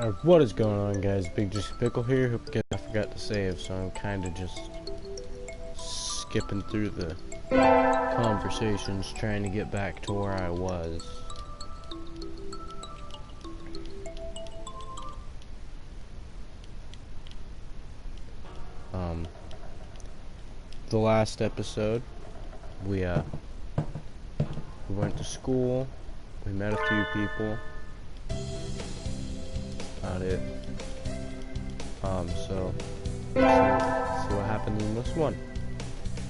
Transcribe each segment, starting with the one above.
What is going on, guys? Big Juicy Pickle here. Hope you guys, I forgot to save, so I'm kind of just skipping through the conversations, trying to get back to where I was. The last episode, we went to school. We met a few people. About it. So let's see what happens in this one.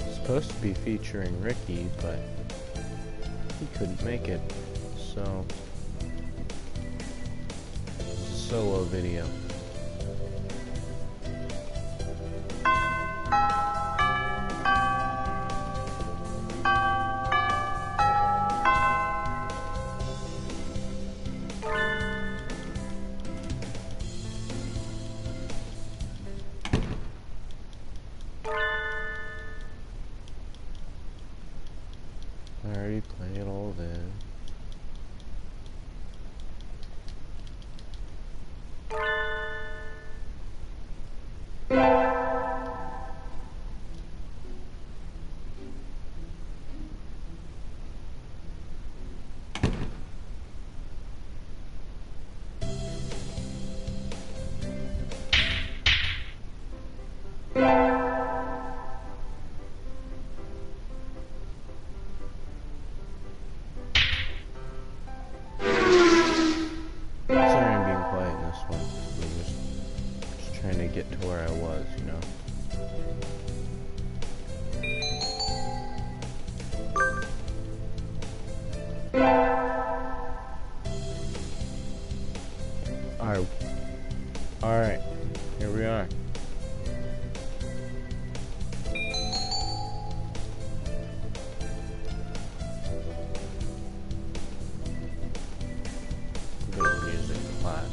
It's supposed to be featuring Ricky, but he couldn't make it, so it's a solo video. I already played all this. Trying to get to where I was, you know. Alright, here we are. Go to music class.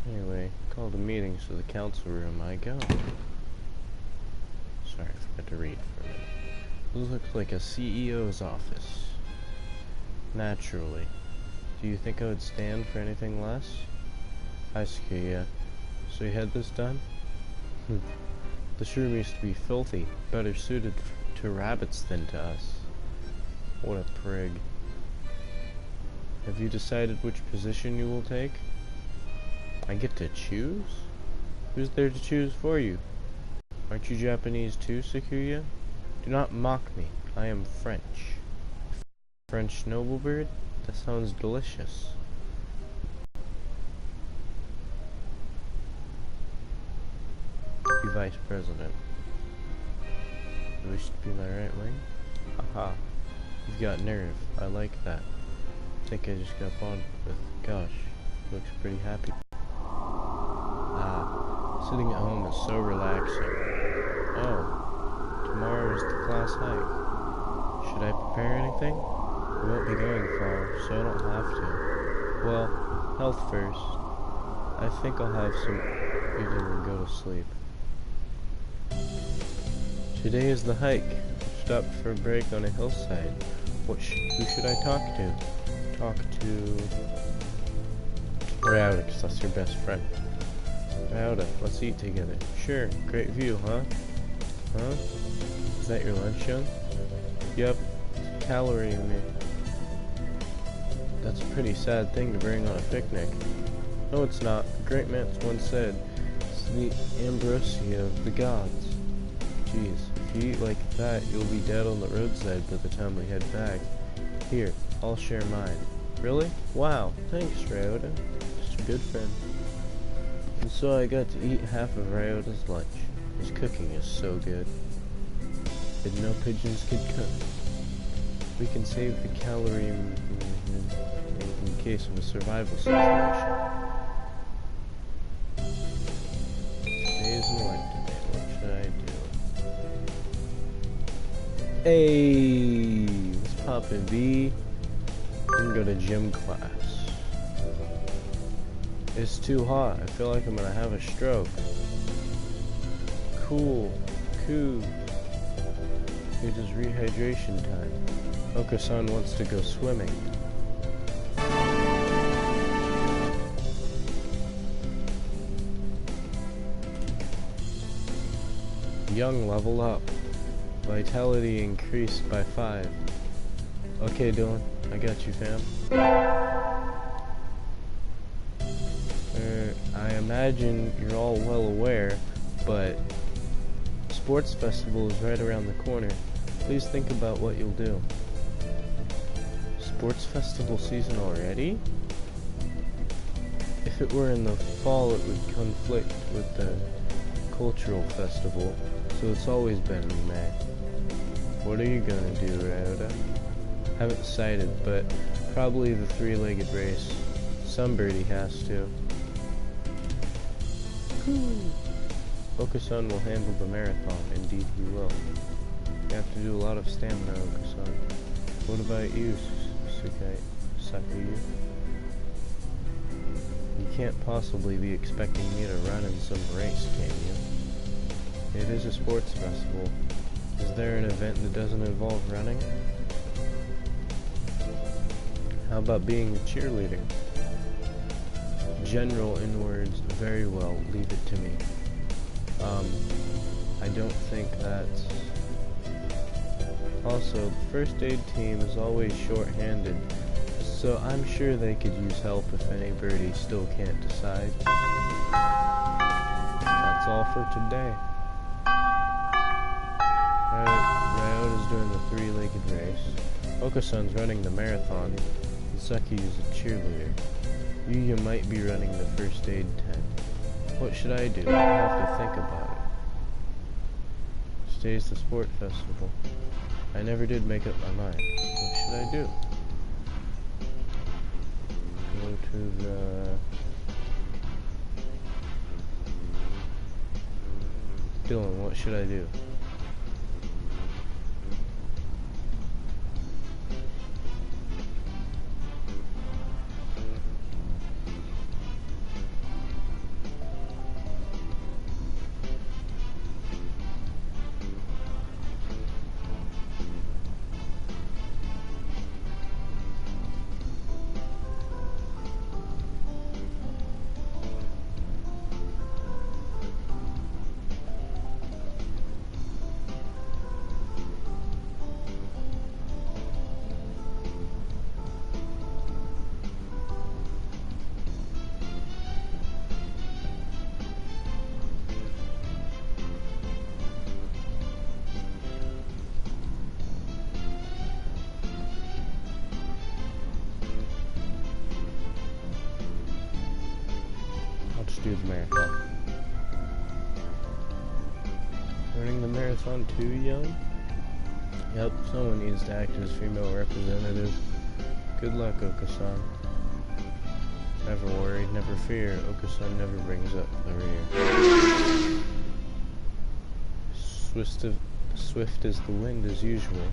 Anyway, called a meeting, so the council room I go. Sorry, I forgot to read for a minute. This looks like a CEO's office. Naturally. Do you think I would stand for anything less? I see, yeah. So you had this done? This room used to be filthy, better suited to rabbits than to us. What a prig. Have you decided which position you will take? I get to choose? Who's there to choose for you? Aren't you Japanese too, Sakuya? Do not mock me. I am French. French noblebird? That sounds delicious. Be vice president. You wish to be my right wing? Haha. You've got nerve. I like that. I think I just got bonded with. Gosh. Looks pretty happy. Sitting at home is so relaxing. Oh, tomorrow is the class hike. Should I prepare anything? We won't be going far, so I don't have to. Well, health first. I think I'll have some eating and go to sleep. Today is the hike. We stopped for a break on a hillside. Who should I talk to? Talk to Rowdy, because that's your best friend. Rowdy, let's eat together. Sure, great view, huh? Huh? Is that your lunch, young? Yep, it's a calorie in me. That's a pretty sad thing to bring on a picnic. No, it's not. The great man once said, it's the ambrosia of the gods. Jeez, if you eat like that, you'll be dead on the roadside by the time we head back. Here, I'll share mine. Really? Wow, thanks, Rowdy. Just a good friend. And so I got to eat half of Ryota's lunch. His cooking is so good. Didn't know pigeons could cook. We can save the calorie in case of a survival situation. Today is an elected day. What should I do? Hey, let's pop in V. We can go to gym class. It's too hot. I feel like I'm gonna have a stroke. Cool. It is rehydration time. Oko-san wants to go swimming. Young level up. Vitality increased by 5. Okay, Dylan. I got you, fam. I imagine you're all well aware, but Sports Festival is right around the corner. Please think about what you'll do. Sports Festival season already? If it were in the fall, it would conflict with the cultural festival, so it's always been in May. What are you gonna do, Ryota? Haven't decided, but probably the 3-legged race. Somebody has to. Oko-san will handle the marathon. Indeed he will. You have to do a lot of stamina, Oko-san. What about you, Sakayu? You can't possibly be expecting me to run in some race, can you? It is a sports festival. Is there an event that doesn't involve running? How about being a cheerleader? General in words, very well, leave it to me. I don't think that's... Also, the first aid team is always short-handed, so I'm sure they could use help if anybody still can't decide. That's all for today. Ryota's doing the 3-legged race. Oko-san's running the marathon, and Sakiyu's a cheerleader. Yuya might be running the first aid tent. What should I do? I have to think about it. Today's the sport festival. I never did make up my mind. What should I do? Go to the... Dylan, what should I do? Do the marathon. Running the marathon too young? Yep, someone needs to act as female representative. Good luck, Oko-san. Never worry, never fear. Oko-san never brings up the rear. Swift as the wind as usual.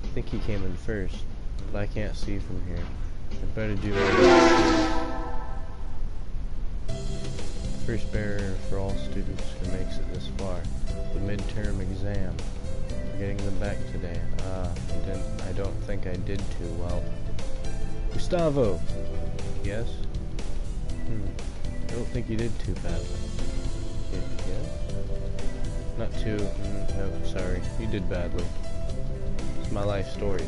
I think he came in first, but I can't see from here. I'd better do my best. First barrier for all students who makes it this far. The midterm exam. We're getting them back today. I don't think I did too well. Gustavo! Yes? I don't think you did too badly. Yes? Not too... no, sorry. You did badly. It's my life story,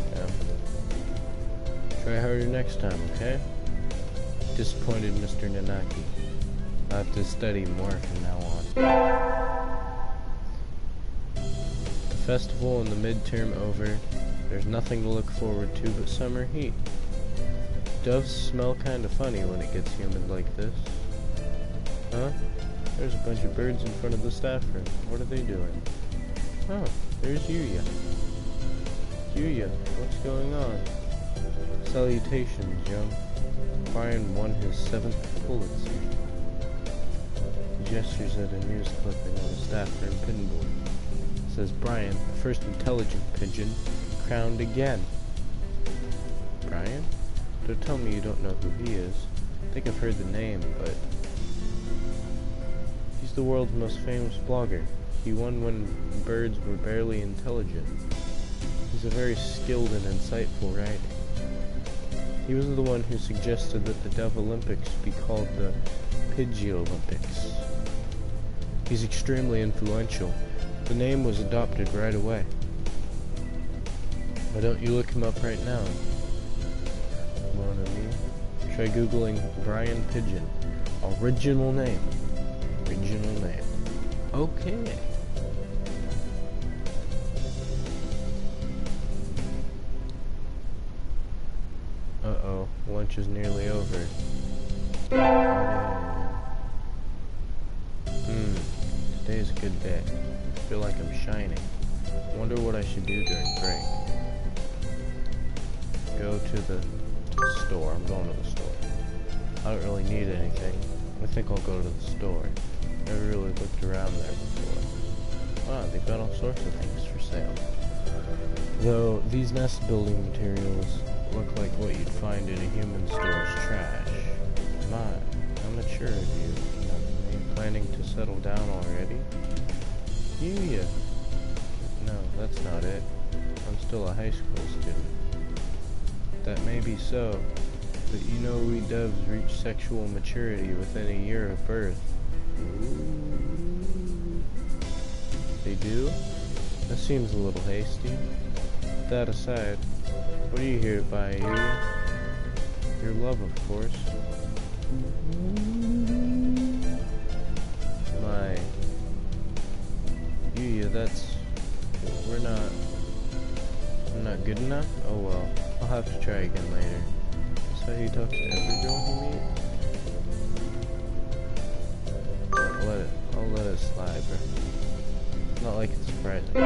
Try harder next time, okay? Disappointed Mr. Nanaki. I'll have to study more from now on. The festival and the midterm over. There's nothing to look forward to but summer heat. Doves smell kind of funny when it gets humid like this. Huh? There's a bunch of birds in front of the staff room. What are they doing? Oh, there's Yuya. Yuya, what's going on? Salutations, young. Brian won his 7th Pulitzer. He gestures at a news clipping on the staff room pinboard. It says, Brian, the first intelligent pigeon, crowned again. Brian? Don't tell me you don't know who he is. I think I've heard the name, but the world's most famous blogger. He won when birds were barely intelligent. He's a very skilled and insightful writer. He was the one who suggested that the Dove Olympics be called the Pidgey Olympics. He's extremely influential. The name was adopted right away. Why don't you look him up right now? Try googling Brian Pigeon. Original name. Original name. Okay. Uh-oh, lunch is nearly over. Today's a good day. I feel like I'm shining. Wonder what I should do during break. Go to the store. I'm going to the store. I don't really need anything. I think I'll go to the store. Never really looked around there before. Wow, they've got all sorts of things for sale. Though these nest building materials look like what you'd find in a human store's trash. My, how mature of you. Are you planning to settle down already? Yeah. No, that's not it. I'm still a high school student. That may be so, but you know we doves reach sexual maturity within a year of birth. Ooh. They do? That seems a little hasty. That aside, what are you here to buy, Yuya? Your love, of course. My... Yuya, that's... I'm not good enough? Oh well. I'll have to try again later. Is that how you talk to every girl you meet? I'll let it slide, bro. It's not like it's surprising.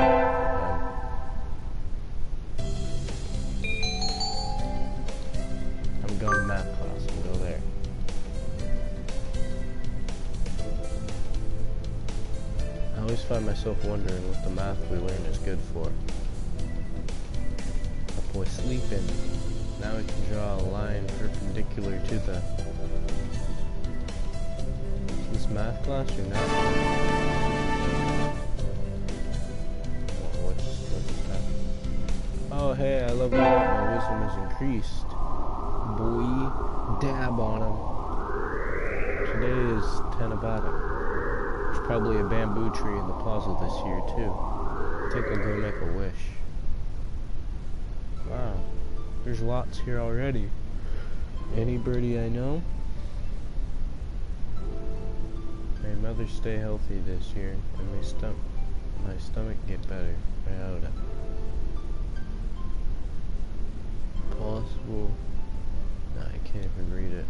I'm going to math class. I'll go there. I always find myself wondering what the math we learn is good for. Boy, sleeping. Now we can draw a line perpendicular to the... Is this math class or not? What's that? Oh, hey, I love that my wisdom is increased. Boy, dab on him. Today is Tanabata. There's probably a bamboo tree in the plaza this year, too. I think I'll go make a wish. Wow, there's lots here already. Anybody I know? May mother stay healthy this year, and my stomach get better. Iota. Possible. No, I can't even read it.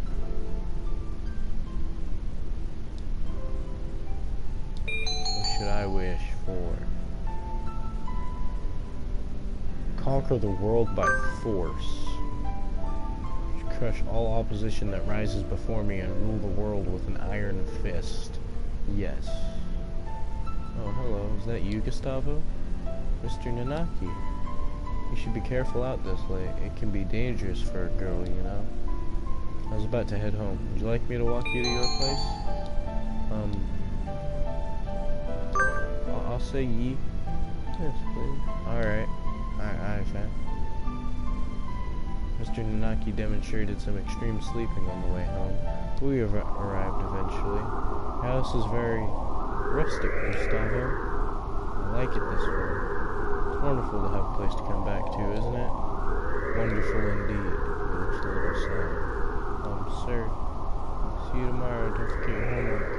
What should I wish for? Conquer the world by force. Crush all opposition that rises before me and rule the world with an iron fist. Yes. Oh, hello. Is that you, Gustavo? Mr. Nanaki. You should be careful out this late. It can be dangerous for a girl, you know. I was about to head home. Would you like me to walk you to your place? I'll say ye. Yes, please. Alright. Alright, fam. Mr. Nanaki demonstrated some extreme sleeping on the way home. We arrived eventually. The house is very rustic, Gustavo. I like it this way. It's wonderful to have a place to come back to, isn't it? Wonderful indeed. He looks a little sad. Sir. See you tomorrow. Don't forget your homework.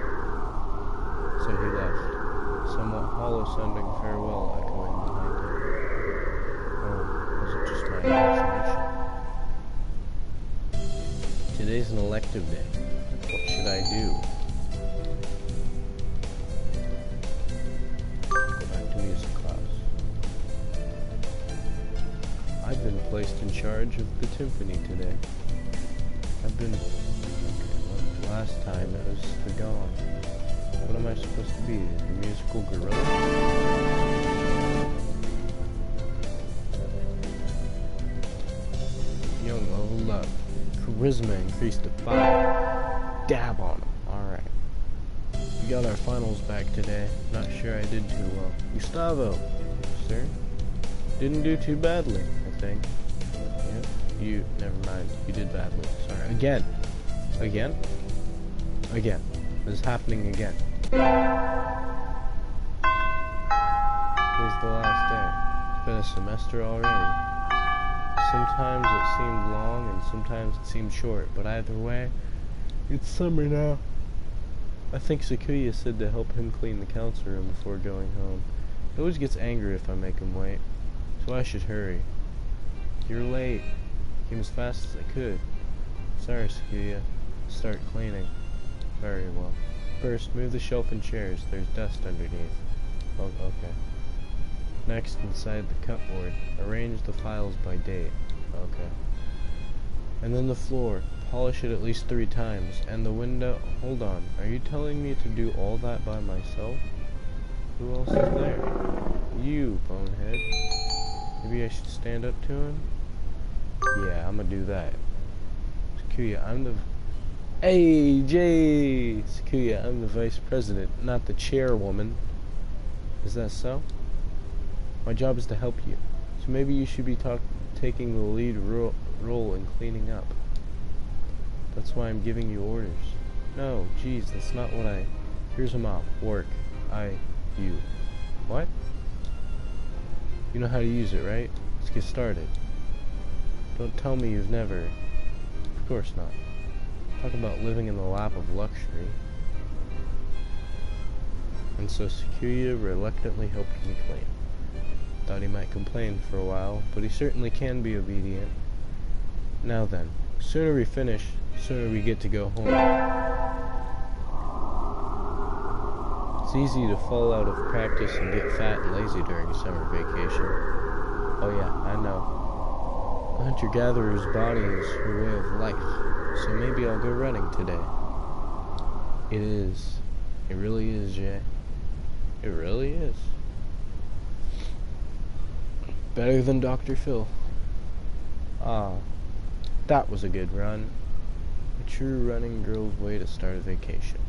So he left. Somewhat hollow-sounding farewell echoing behind him. Or was it just my imagination? Today's an elective day. What should I do? Go back to music class. I've been placed in charge of the timpani today. I've been... Okay, well, last time it was the gong. What am I supposed to be? The musical gorilla? Young leveled up. Charisma increased to 5. Dab on him. Alright. You got our finals back today. Not sure I did too well. Gustavo, sir, didn't do too badly, I think. Yeah, never mind. You did badly. Sorry. Again. This is happening again. Today's the last day. It's been a semester already. Sometimes it seemed long and sometimes it seemed short, but either way, it's summer now. I think Sakuya said to help him clean the council room before going home. He always gets angry if I make him wait, so I should hurry. You're late. Came as fast as I could. Sorry, Sakuya. Start cleaning. Very well. First, move the shelf and chairs. There's dust underneath. Oh, okay. Next, inside the cupboard, arrange the files by date. Okay. And then the floor. Polish it at least 3 times. And the window... Hold on. Are you telling me to do all that by myself? Who else is there? You, bonehead. Maybe I should stand up to him? Yeah, I'm gonna do that. Sakuya, I'm the... Hey, Jay! Sakuya, I'm the vice president, not the chairwoman. Is that so? My job is to help you. So maybe you should be taking the lead role in cleaning up. That's why I'm giving you orders. No, geez, that's not what I... Here's a mop. Work. You. What? You know how to use it, right? Let's get started. Don't tell me you've never... Of course not. Talk about living in the lap of luxury. And so Sakuya reluctantly helped me clean. Thought he might complain for a while, but he certainly can be obedient. Now then, sooner we finish, sooner we get to go home. It's easy to fall out of practice and get fat and lazy during a summer vacation. Oh yeah, I know. A hunter-gatherer's body is her way of life, so maybe I'll go running today. It is. It really is, Jay. It really is. Better than Dr. Phil. Ah, that was a good run. A true running girl's way to start a vacation.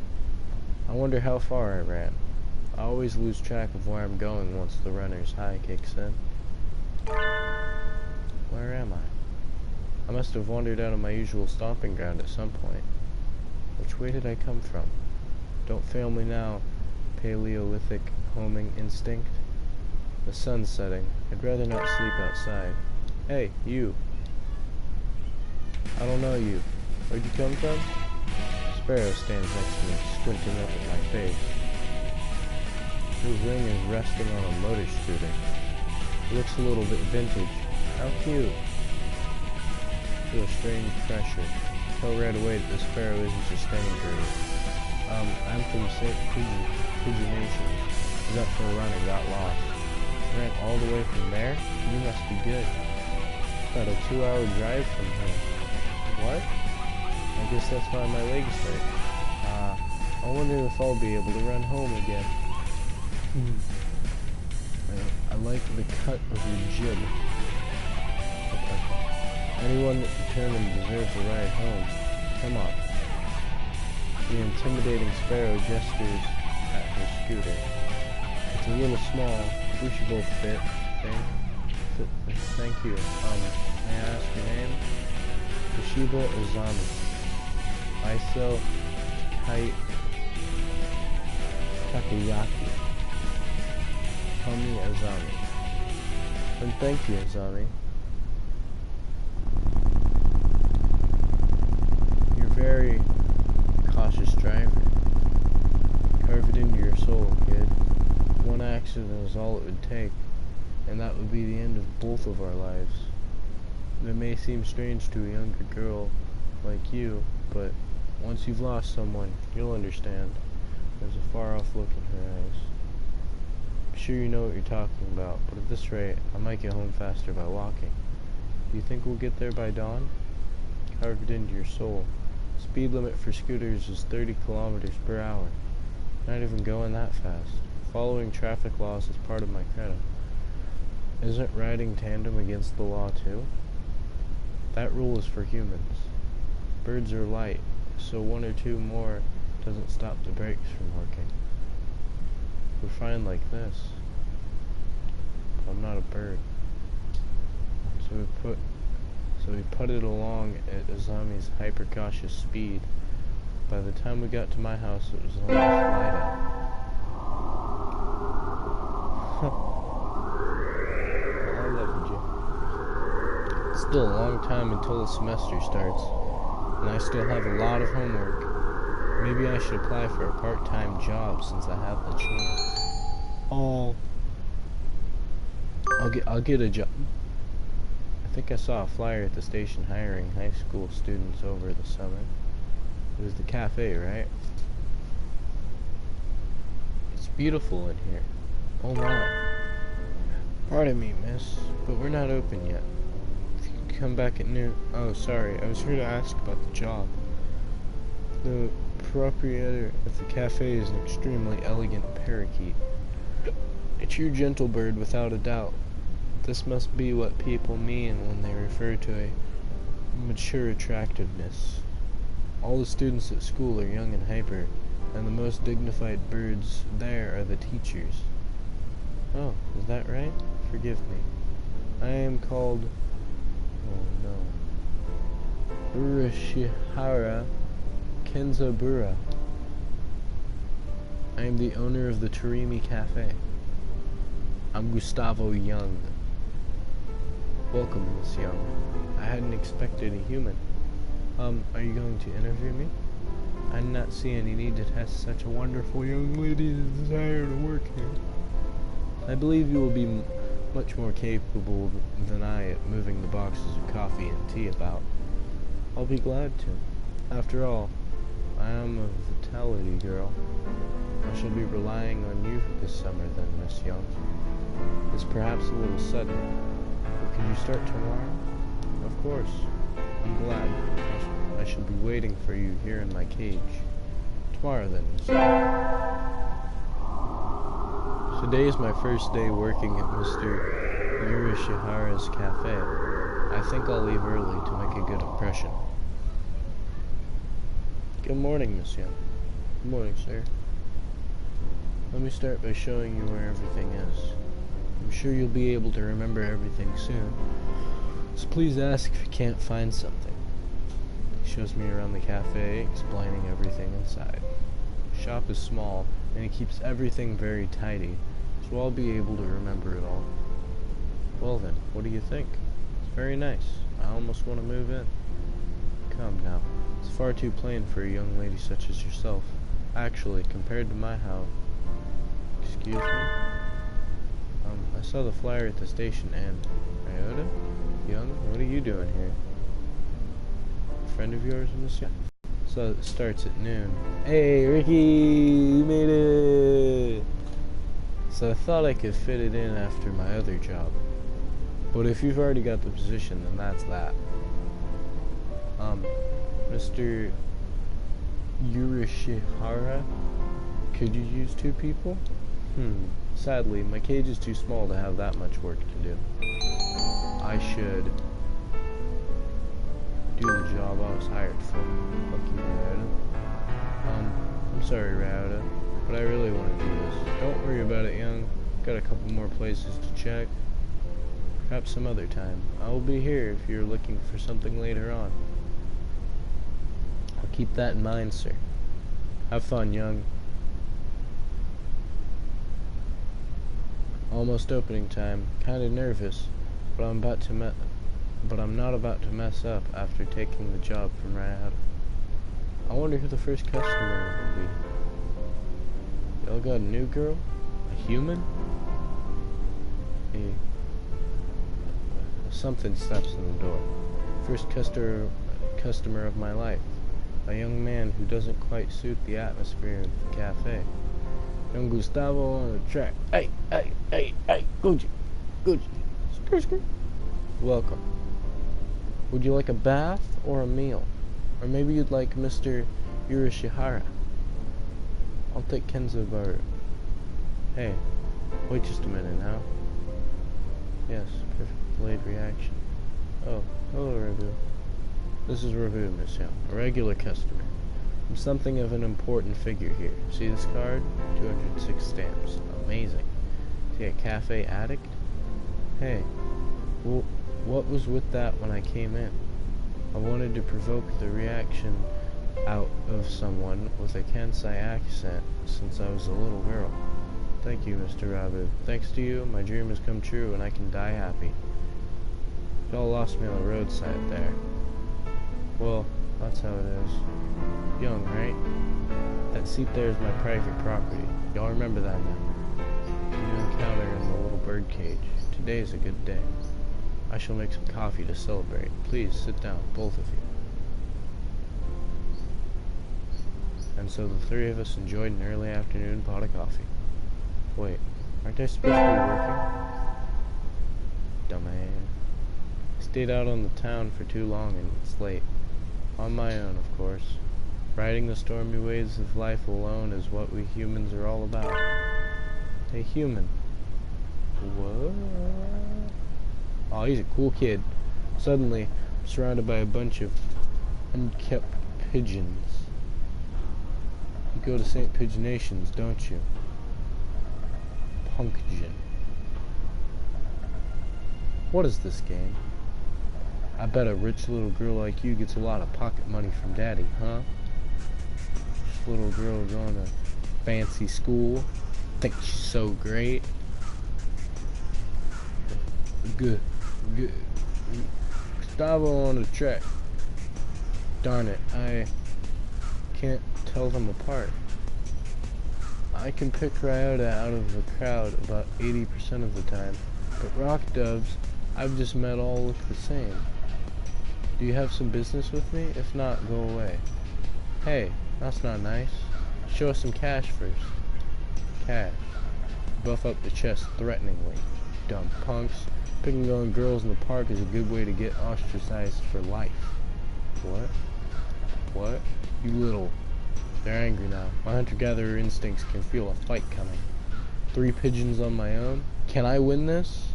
I wonder how far I ran. I always lose track of where I'm going once the runner's high kicks in. Where am I? I must have wandered out of my usual stomping ground at some point. Which way did I come from? Don't fail me now, Paleolithic homing instinct. The sun's setting. I'd rather not sleep outside. Hey, you. I don't know you. Where'd you come from? Sparrow stands next to me, squinting up at my face. His ring is resting on a motor scooter. It looks a little bit vintage. How cute. I feel a strange pressure. Tell right away that the Sparrow isn't just any girl. I'm from St. Pigeon Nation. Was up for a run and got lost. Ran all the way from there? You must be good. About a 2-hour drive from here. What? I guess that's why my legs hurt. I wonder if I'll be able to run home again. I like the cut of your jib. Anyone that's determined deserves a ride home. Come on. The intimidating Sparrow gestures at her scooter. It's a little small. We should both fit. Thank you. May I ask your name? Toshiba Azami. Iso Takayaki. Call me Azami. And thank you, Azami. You're a very cautious driver. Carve it into your soul, kid. One accident is all it would take, and that would be the end of both of our lives. It may seem strange to a younger girl like you, but once you've lost someone, you'll understand. There's a far-off look in her eyes. I'm sure you know what you're talking about, but at this rate, I might get home faster by walking. Do you think we'll get there by dawn? Carve it into your soul. Speed limit for scooters is 30 kilometers per hour. Not even going that fast. Following traffic laws is part of my credo. Isn't riding tandem against the law too? That rule is for humans. Birds are light, so 1 or 2 more doesn't stop the brakes from working. fine like this. I'm not a bird. So we put it along at Azami's hyper-cautious speed. By the time we got to my house, it was almost light out. I loved you. It's still a long time until the semester starts, and I still have a lot of homework. Maybe I should apply for a part-time job since I have the chance. I'll get a job. I think I saw a flyer at the station hiring high school students over the summer. It was the cafe, right? It's beautiful in here. Oh my. Pardon me, miss, but we're not open yet. If you could come back at noon. Oh, sorry. I was here to ask about the job. The proprietor of the cafe is an extremely elegant parakeet. A true gentle bird without a doubt. This must be what people mean when they refer to a mature attractiveness. All the students at school are young and hyper, and the most dignified birds there are the teachers. Oh, is that right? Forgive me. I am called... oh no. Urashihara Kenzabura. I am the owner of the Tarimi Cafe. I'm Gustavo Young. Welcome, Miss Young. I hadn't expected a human. Are you going to interview me? I did not see any need to test such a wonderful young lady's desire to work here. I believe you will be much more capable than I at moving the boxes of coffee and tea about. I'll be glad to. After all, I am a vitality girl. I shall be relying on you this summer then, Miss Young. It's perhaps a little sudden, but could you start tomorrow? Of course. I'm glad. I shall be waiting for you here in my cage. Tomorrow then, Miss Young. Today is my first day working at Mr. Yurishihara's cafe. I think I'll leave early to make a good impression. Good morning, Miss Young. Good morning, sir. Let me start by showing you where everything is. I'm sure you'll be able to remember everything soon. So please ask if you can't find something. He shows me around the cafe, explaining everything inside. The shop is small, and he keeps everything very tidy, so I'll be able to remember it all. Well then, what do you think? It's very nice. I almost want to move in. Come now. It's far too plain for a young lady such as yourself. Actually, compared to my house... Excuse me? I saw the flyer at the station and... Iota? Young, what are you doing here? A friend of yours, Miss Young? So it starts at noon. Hey, Ricky! You made it! So I thought I could fit it in after my other job. But if you've already got the position, then that's that. Mr. Yurishihara, could you use 2 people? Sadly, my cage is too small to have that much work to do. I should do the job I was hired for. Fuck you, Ryota. I'm sorry, Ryota, but I really want to do this. Don't worry about it, Young. Got a couple more places to check. Perhaps some other time. I will be here if you're looking for something later on. I'll keep that in mind, sir. Have fun, Young. Almost opening time. Kinda nervous, but I'm not about to mess up after taking the job from Ryota. I wonder who the first customer will be. Y'all got a new girl? A human? Something steps in the door. First customer of my life. A young man who doesn't quite suit the atmosphere of the cafe. Young Gustavo on the track. Hey, Gucci. Skirt. Welcome. Would you like a bath or a meal? Or maybe you'd like Mr. Yurishihara. I'll take Kenzabaru. Hey, wait just a minute now. Yes, perfect delayed reaction. Oh, hello, Rabu. This is Rabu, Miss Young, a regular customer. I'm something of an important figure here. See this card? 206 stamps. A main amazing. Is he a cafe addict? Hey, well, what was with that when I came in? I wanted to provoke the reaction out of someone with a Kansai accent since I was a little girl. Thank you, Mr. Rabu. Thanks to you, my dream has come true and I can die happy. Y'all lost me on the roadside there. Well, that's how it is. Young, right? That seat there is my private property. Y'all remember that now. You encounter in the little bird cage. Today is a good day. I shall make some coffee to celebrate. Please sit down, both of you. And so the three of us enjoyed an early afternoon pot of coffee. Wait, aren't I supposed to be working? Dumbass. I stayed out on the town for too long and it's late. On my own, of course. Riding the stormy waves of life alone is what we humans are all about. Hey, human. What? Oh, he's a cool kid. Suddenly, I'm surrounded by a bunch of unkept pigeons. You go to St. Pigeonations, don't you? Punkgen. What is this game? I bet a rich little girl like you gets a lot of pocket money from daddy, huh? Little girl going to fancy school. Think she's so great. Good. Gustavo on the track. Darn it, I can't tell them apart. I can pick Ryota out of the crowd about 80% of the time, but rock doves I've just met all look the same. Do you have some business with me? If not, go away. Hey, that's not nice. Show us some cash first. Cash. Buff up the chest threateningly. Dumb punks. Picking on girls in the park is a good way to get ostracized for life. What? What? You little... They're angry now. My hunter-gatherer instincts can feel a fight coming. 3 pigeons on my own? Can I win this?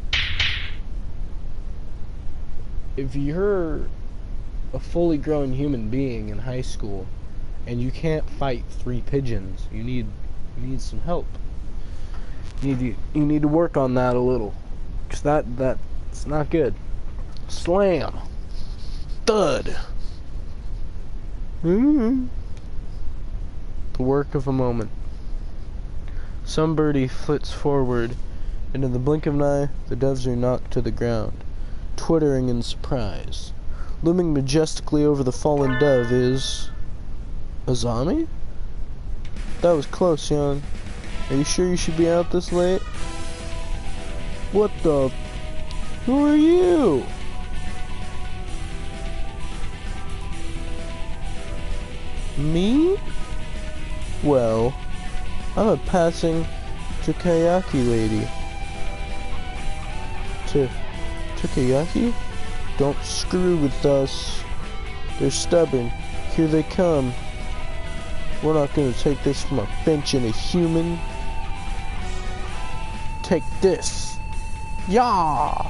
If you're a fully grown human being in high school and you can't fight 3 pigeons, you need some help. You need to work on that a little, cause that's not good. Slam, thud. The work of a moment. Some birdie flits forward, and in the blink of an eye, the doves are knocked to the ground, twittering in surprise. Looming majestically over the fallen dove is... Azami? That was close, young. Are you sure you should be out this late? What the... Who are you? Me? Well, I'm a passing Takayaki lady. Takayaki? Don't screw with us. They're stubborn. Here they come. We're not gonna take this from a bench and a human. Take this. Yeah.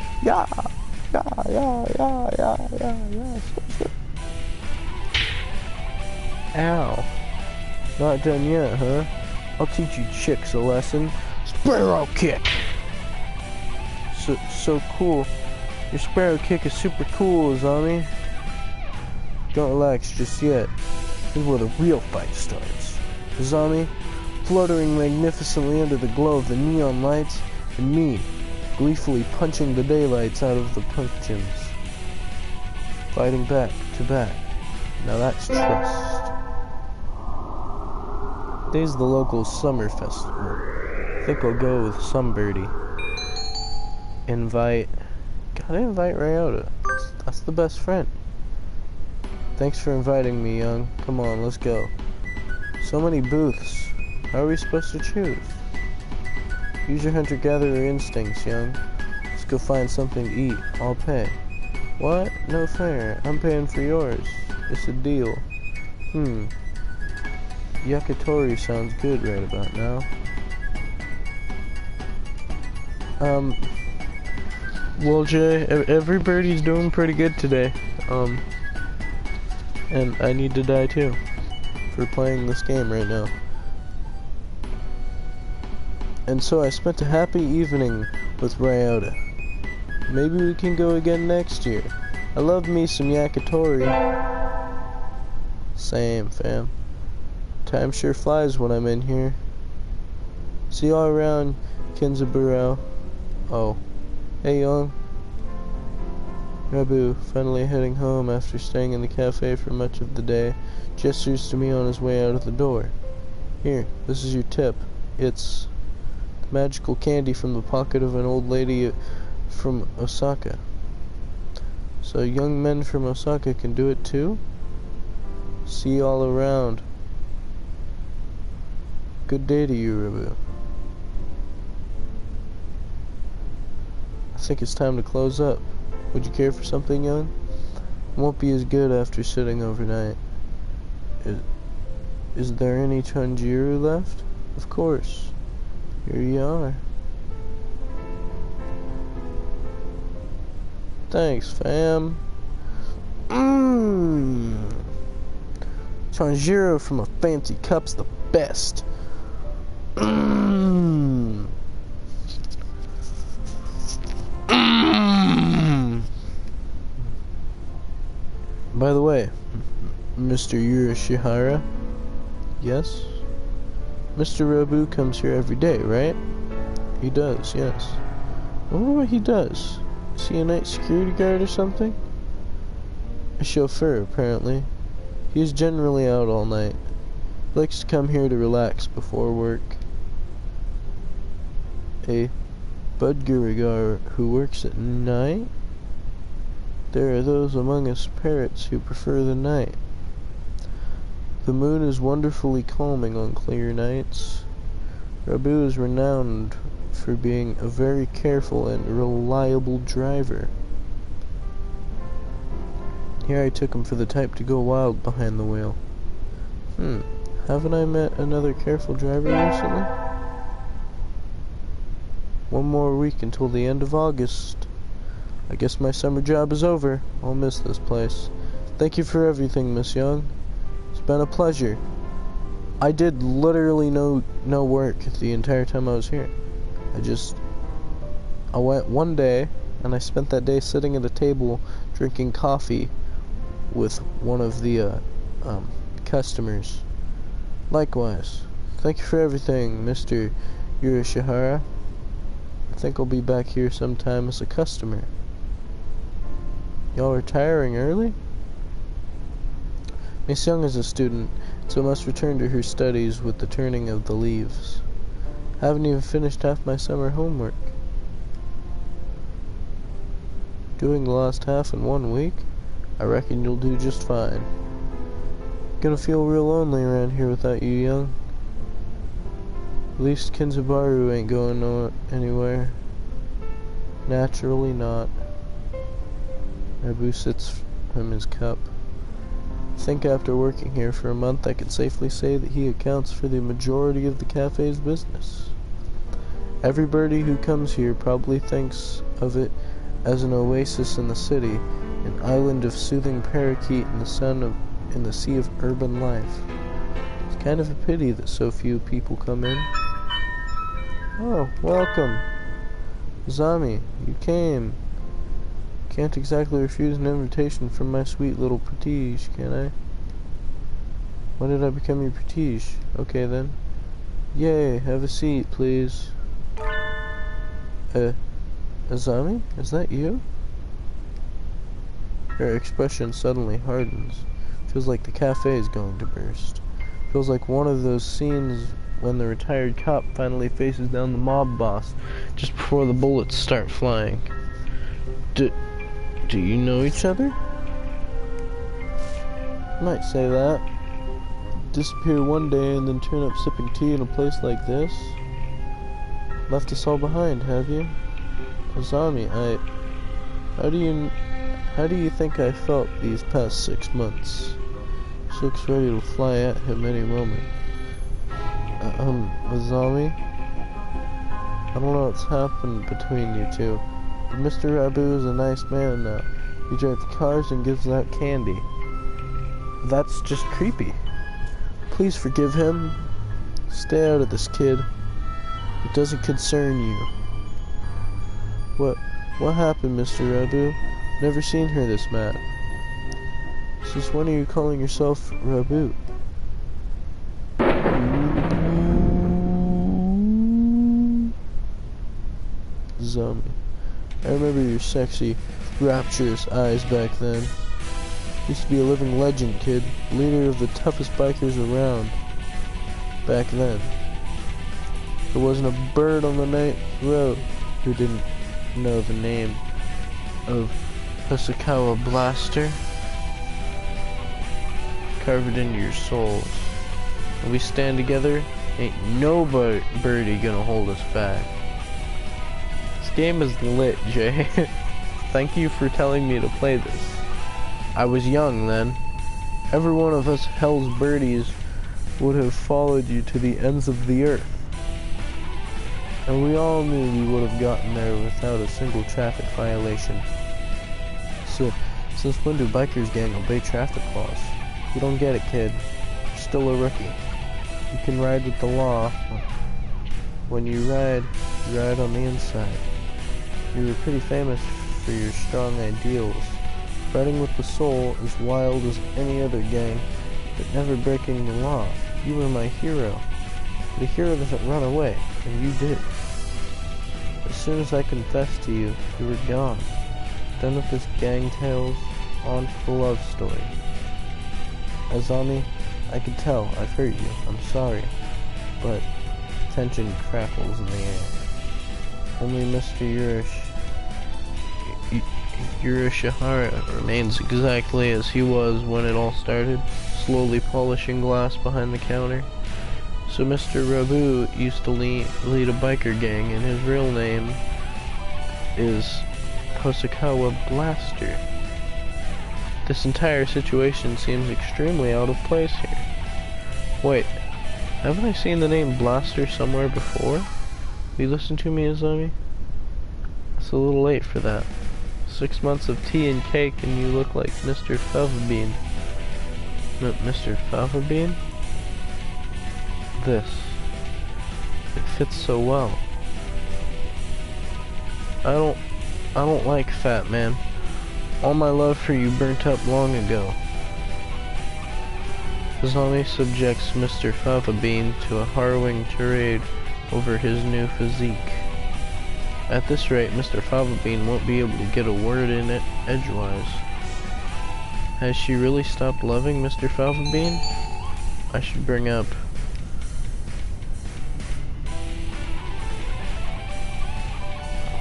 Ow. Not done yet, huh? I'll teach you chicks a lesson. Sparrow kick. So cool. Your sparrow kick is super cool, Azami. Don't relax just yet. This is where the real fight starts. Azami, fluttering magnificently under the glow of the neon lights, and me, gleefully punching the daylights out of the pumpkins. Fighting back to back. Now that's trust. Today's the local summer festival. I think I'll go with some birdie. Gotta invite Ryota. That's the best friend. Thanks for inviting me, young. Come on, let's go. So many booths. How are we supposed to choose? Use your hunter-gatherer instincts, young. Let's go find something to eat. I'll pay. What? No fair. I'm paying for yours. It's a deal. Yakitori sounds good right about now. Well, Jay, every birdie's doing pretty good today. And I need to die too for playing this game right now. And so I spent a happy evening with Ryota. Maybe we can go again next year. I love me some yakitori. Same, fam. Time sure flies when I'm in here. See you all around, Kenzaburo. Oh. Hey, young. Rabu, finally heading home after staying in the cafe for much of the day, gestures to me on his way out of the door. Here, this is your tip. It's the magical candy from the pocket of an old lady from Osaka. So young men from Osaka can do it too? See you all around. Good day to you, Rabu. I think it's time to close up. Would you care for something, young? It won't be as good after sitting overnight. Is there any Chanjiru left? Of course. Here you are. Thanks, fam. Chanjiru from a fancy cup's the best. By the way, Mr. Yurishihara? Yes? Mr. Rabu comes here every day, right? He does, yes. I wonder what he does. Is he a night security guard or something? A chauffeur, apparently. He is generally out all night. He likes to come here to relax before work. A Budgerigar who works at night? There are those among us parrots who prefer the night. The moon is wonderfully calming on clear nights. Rabu is renowned for being a very careful and reliable driver. Here I took him for the type to go wild behind the wheel. Haven't I met another careful driver recently? One more week until the end of August. I guess my summer job is over. I'll miss this place. Thank you for everything, Miss Young. It's been a pleasure. I did literally no work the entire time I was here. I went one day, and I spent that day sitting at a table drinking coffee with one of the customers. Likewise. Thank you for everything, Mr. Yurishihara. I think I'll be back here sometime as a customer. Y'all retiring early? Miss Young is a student, so must return to her studies with the turning of the leaves. Haven't even finished half my summer homework. Doing the last half in 1 week? I reckon you'll do just fine. Gonna feel real lonely around here without you, Young. At least Kinzabaru ain't going anywhere. Naturally not. Rabu sits from his cup. I think after working here for a month, I can safely say that he accounts for the majority of the cafe's business. Everybody who comes here probably thinks of it as an oasis in the city, an island of soothing parakeet in the sea of urban life. It's kind of a pity that so few people come in. Oh, welcome. Zami, you came. Can't exactly refuse an invitation from my sweet little prestige, can I? When did I become your prestige? Okay then. Yay, have a seat, please. Azami? Is that you? Her expression suddenly hardens. Feels like the cafe is going to burst. Feels like one of those scenes when the retired cop finally faces down the mob boss just before the bullets start flying. Do you know each other? Might say that. Disappear one day and then turn up sipping tea in a place like this? Left us all behind, have you? Azami, how do you think I felt these past 6 months? She looks ready to fly at him any moment. Azami? I don't know what's happened between you two. But Mr. Rabu is a nice man now. He drives cars and gives out candy. That's just creepy. Please forgive him. Stay out of this, kid. It doesn't concern you. What happened, Mr. Rabu? Never seen her this mad. Since when are you calling yourself Rabu? Zombie. I remember your sexy, rapturous eyes back then. Used to be a living legend, kid. Leader of the toughest bikers around. Back then. There wasn't a bird on the night road who didn't know the name of Hosokawa Blaster carved into your souls. When we stand together, ain't no birdie gonna hold us back. This game is lit, Jay. Thank you for telling me to play this. I was young then. Every one of us hell's birdies would have followed you to the ends of the earth. And we all knew we would have gotten there without a single traffic violation. So, since when do bikers gang obey traffic laws? You don't get it, kid. You're still a rookie. You can ride with the law. When you ride on the inside. You were pretty famous for your strong ideals. Riding with the soul as wild as any other gang, but never breaking the law. You were my hero. But a hero doesn't run away, and you did. As soon as I confessed to you, you were gone. Done with this gang tales, on to the love story. Azami, I can tell I've hurt you. I'm sorry. But tension crackles in the air. Only Mr. Yurishihara remains exactly as he was when it all started, slowly polishing glass behind the counter. So Mr. Rabu used to lead a biker gang, and his real name is Hosokawa Blaster. This entire situation seems extremely out of place here. Wait, haven't I seen the name Blaster somewhere before? Will you listen to me, Azami? It's a little late for that. 6 months of tea and cake and you look like Mr. Fava-Bean. Mr. Fava-Bean? This. It fits so well. I don't like fat, man. All my love for you burnt up long ago. Azami subjects Mr. Fava-Bean to a harrowing tirade over his new physique. At this rate, Mr. Fava-Bean won't be able to get a word in it edgewise. Has she really stopped loving Mr. Fava-Bean? I should bring up...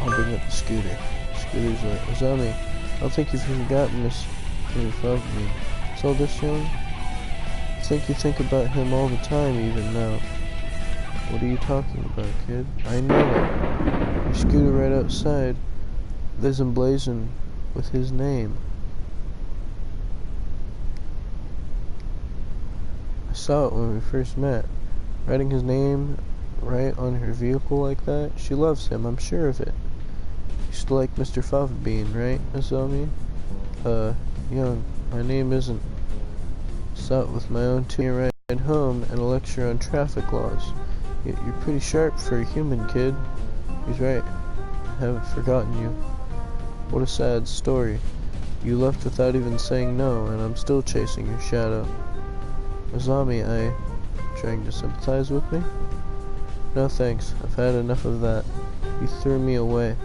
I'll bring up the scooter. Scooter's like, Azami, I don't think you've forgotten Mr. Fava-Bean. So this young? I think you think about him all the time even now. What are you talking about, kid? I know it. Your scooter right outside. There's emblazoned with his name. I saw it when we first met. Writing his name right on her vehicle like that. She loves him, I'm sure of it. Used to like Mr. Fava-Bean, right, Azami? Young, my name isn't. Saw it with my own two ride home and a lecture on traffic laws. You're pretty sharp for a human, kid. He's right. I haven't forgotten you. What a sad story. You left without even saying no, and I'm still chasing your shadow. Azami, trying to sympathize with me? No thanks. I've had enough of that. You threw me away.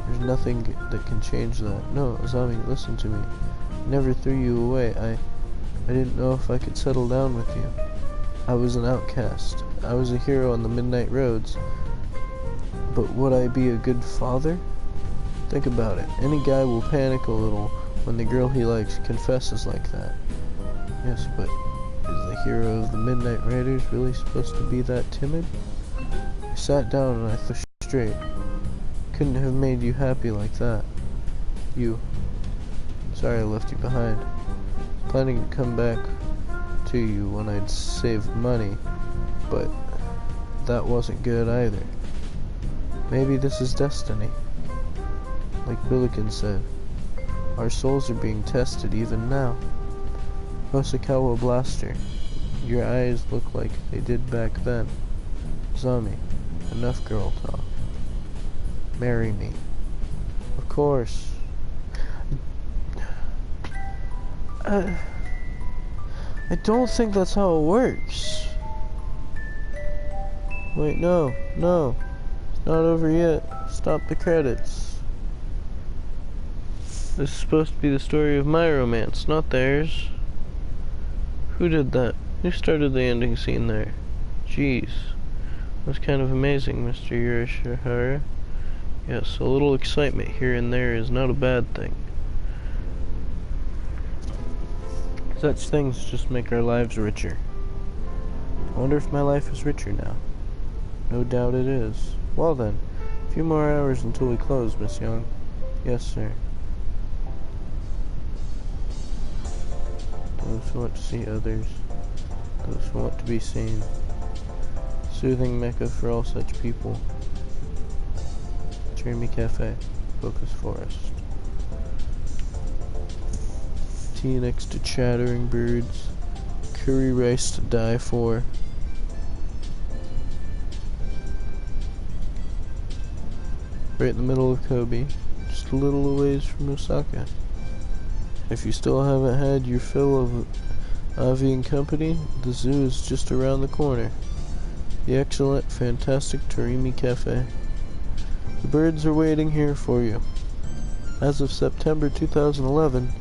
There's nothing that can change that. No, Azami, listen to me. I never threw you away. I didn't know if I could settle down with you. I was an outcast. I was a hero on the midnight roads. But would I be a good father? Think about it. Any guy will panic a little when the girl he likes confesses like that. Yes, but is the hero of the Midnight Raiders really supposed to be that timid? I sat down and I thought straight. Couldn't have made you happy like that. Sorry I left you behind. Planning to come back to you when I'd saved money, but that wasn't good either. Maybe this is destiny. Like Billiken said, our souls are being tested even now. Hosokawa Blaster, your eyes look like they did back then. Zami, Enough girl talk. Marry me. Of course. I don't think that's how it works. Wait, no. It's not over yet. Stop the credits. This is supposed to be the story of my romance, not theirs. Who did that? Who started the ending scene there? Jeez. That's kind of amazing, Mr. Yurishihara. Yes, a little excitement here and there is not a bad thing. Such things just make our lives richer. I wonder if my life is richer now. No doubt it is. Well then, a few more hours until we close, Miss Young. Yes, sir. Those who want to see others. Those who want to be seen. Soothing mecca for all such people. Dreamy Cafe. Focus Forest. Tea next to chattering birds. Curry rice to die for. Right in the middle of Kobe. Just a little ways from Osaka. If you still haven't had your fill of Avi and Company, the zoo is just around the corner. The excellent, fantastic Torimi Cafe. The birds are waiting here for you. As of September 2011,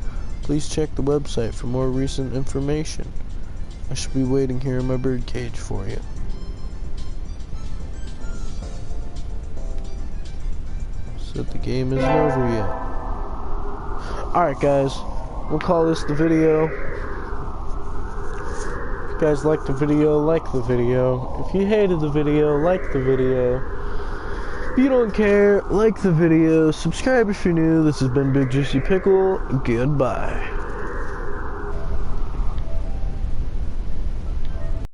please check the website for more recent information. I should be waiting here in my bird cage for you. Said the game isn't over yet. Alright guys, we'll call this the video. If you guys liked the video, like the video. If you hated the video, like the video. If you don't care, like the video. Subscribe if you're new. This has been Big Juicy Pickle. Goodbye.